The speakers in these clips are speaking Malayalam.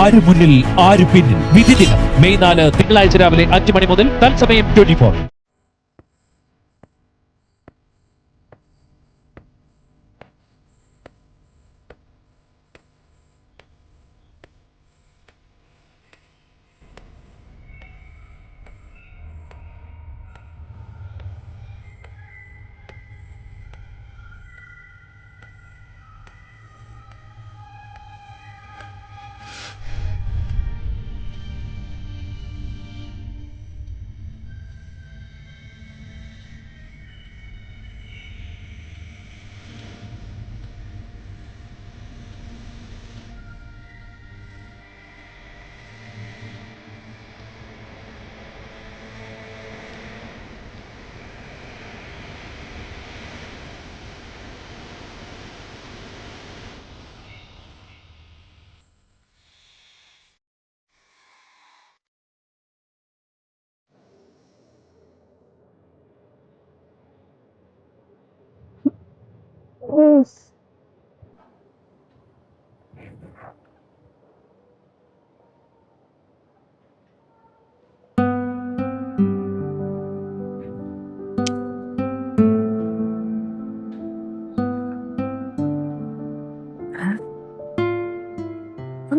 ആര് മുന്നിൽ ആര് പിന്നിൽ വിധി ദിനം മെയ് 4 തിങ്കളാഴ്ച രാവിലെ 5 മണി മുതൽ തത്സമയം 24.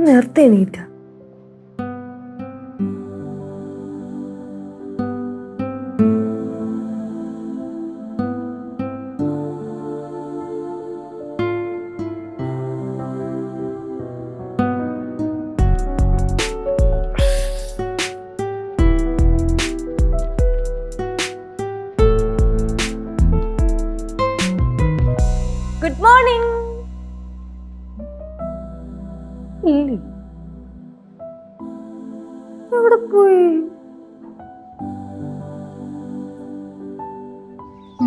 നേരത്തെ എണീറ്റ ഗുഡ് മോർണിംഗ്. എവിടെ പോയി?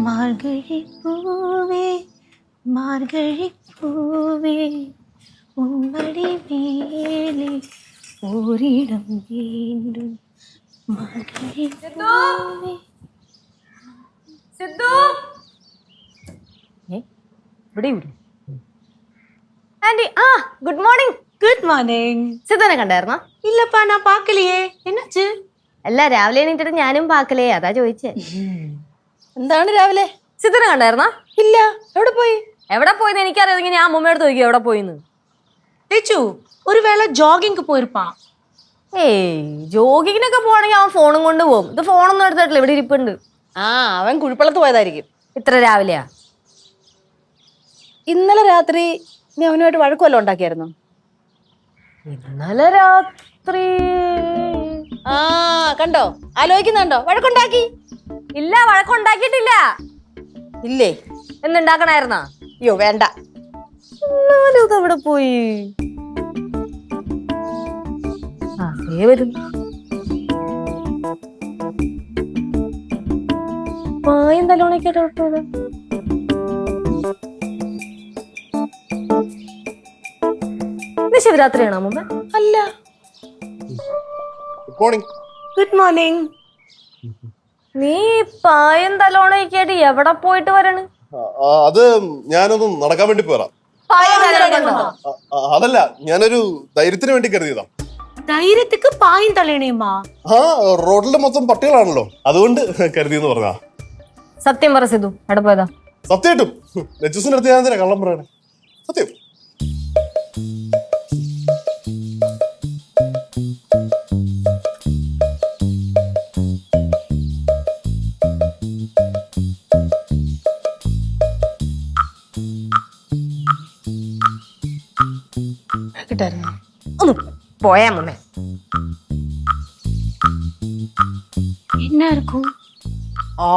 മാർഗഴി പൂവേ മാർഗഴി പൂവേ ഉമ്മടി മേലെ ഒരിടം വീണ്ടും മാർഗഴി പൂവേ. Sidhu aunty, good morning. Good morning. സിദ്ധുനെ കണ്ടായിരുന്നോ? ഇല്ലപ്പാ, ഞാൻ പാക്കலையே. എന്നുവെച്ച്? അല്ല, രാവിലെ എണീറ്റിട്ട് ഞാനും പാക്കലേ, അതാ ചോദിച്ചേ. എന്താണ് രാവിലെ? സിദ്ധുനെ കണ്ടായിരുന്നോ? ഇല്ല. എവിടെ പോയി? എവിടെ പോയിന്ന് എനിക്കറിയാമെങ്കിൽ ഞാൻ അമ്മൂമ്മയോട് ചോദിക്കും എവിടെ പോയിന്ന്. ചേച്ചു, ഒരു വേള ജോഗിങ് പോയിരുപ്പാ. ഏയ്, ജോഗിങ്ങിനൊക്കെ പോവാണെങ്കിൽ അവൻ ഫോണും കൊണ്ട് പോകും. ഇത് ഫോണൊന്നും എടുത്തിട്ടില്ല, ഇവിടെ ഇരിപ്പുണ്ട്. അവൻ കുഴിപ്പള്ളത്ത് പോയതായിരിക്കും. ഇത്ര രാവിലെയാ? ഇന്നലെ രാത്രി നീ അവനുമായിട്ട് വഴക്കുമല്ലോ ഉണ്ടാക്കിയായിരുന്നു? ഇന്നലെ രാത്രി കണ്ടോ, ആലോചിക്കുന്നുണ്ടോ? വഴക്കുണ്ടാക്കി? ഇല്ല, വഴക്കുണ്ടാക്കിയിട്ടില്ല. ഇല്ലേ? എന്തുണ്ടാക്കണായിരുന്നാ? അയ്യോ വേണ്ട. എന്നാലും ഇതെവിടെ പോയി? വരും. പായും തലോണിക്കായിട്ട് ശിവരാത്രിയാണോ മുമ്പ്? അല്ല. Good morning. Good morning. നീ പായും തലോണയൊക്കെയായിട്ട് എവിടെ പോയിട്ട് വരണ്? അത് ഞാനൊന്ന് നടക്കാൻ വേണ്ടി പോരാ. അതല്ല, ഞാനൊരു ധൈര്യത്തിന് വേണ്ടി കരുതിയതാ. ധൈര്യത്തിക്ക് പായും തലേണയുമാ? റോഡിലെ മൊത്തം പട്ടികളാണല്ലോ, അതുകൊണ്ട് കരുതിയെന്ന് പറഞ്ഞാ. സത്യം പറ സിദ്ധു, എവിടെ പോയതാ? സത്യമായിട്ടും നെച്ചൂസിന്റെ അടുത്ത് ഞാൻ എന്തിനാ കള്ളം പറയണേ? സത്യം. കിട്ടായിരുന്നു. ഒന്ന് പോയാ മുന്നേ. എന്നാ இருக்கும்? ആ